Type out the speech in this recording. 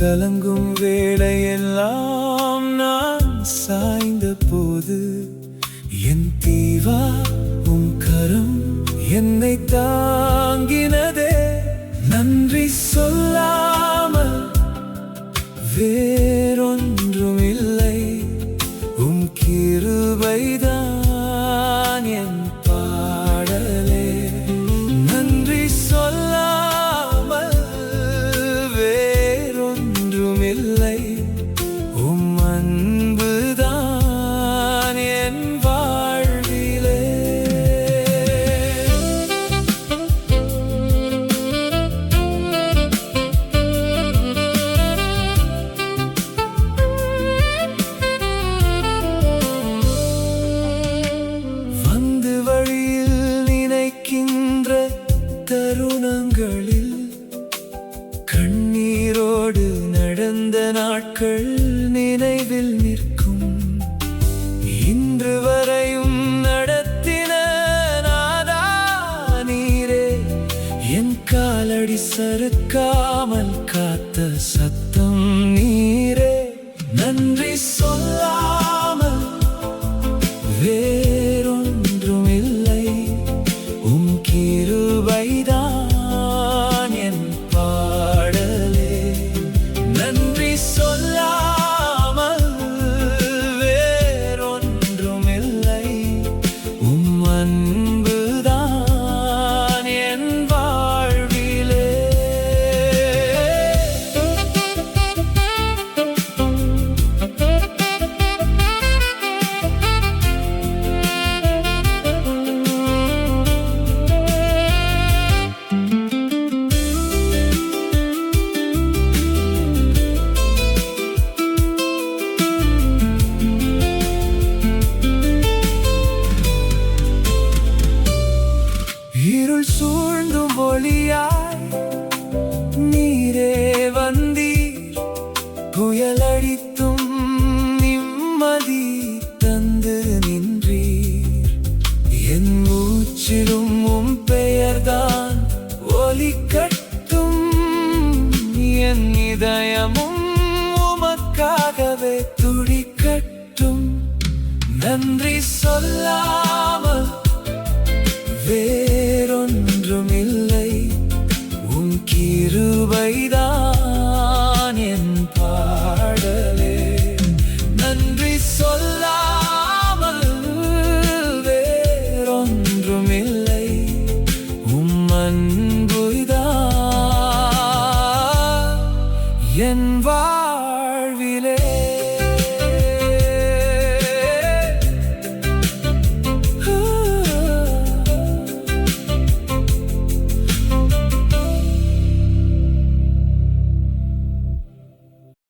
கலங்கும் வேளையெல்லாம் நான் சாய்ந்த போது என் தீவா உம் கரம் என்னை தாங்கினதே. நன்றி சொல்லாமல் வேறொன்றும் இல்லை, உம் கிருபைதான் என் பாடலே. நன்றி சொல்லாமல் வேறொன்றும் இல்லை, உம் அன்புதான் என் வாழ்விலே. வந்து வழியில் நினைக்கின்ற தருணங்களில் கண்ணீரோடு நடந்த நாட்கள் நினைவில் நிற்கும். இன்று வரையும் நடத்தின நாதா நீரே, என் காலடி சறுக்காமல் காத்த சத்தம் நீரே. நன்றி சொல்லாமல் வேறொன்றும் இல்லை, உம் கிருபைதான் என் பாடலே. நன்றி சொல்லாமல் வேறொன்றும் இல்லை, உம் அன்புதான் என் வாழ்விலே. இருள் சூழ்ந்தும் ஒளியாய் நீரே வந்தீர், புயலடித்தும் நிம்மதி தந்து நின்றீர். என் மூச்சிலும் உம் பெயர்தான் ஒலிக்கட்டும், என் இதயமும் உமக்காகவே துடிக்கட்டும். நன்றி சொல்லாமல் வேறொன்றும் இல்லை, உம் கிருபைதான் என் பாடலே. நன்றி சொல்லாமல் வேறொன்றும் இல்லை, உம் அன்புதான் என் வாழ்விலே.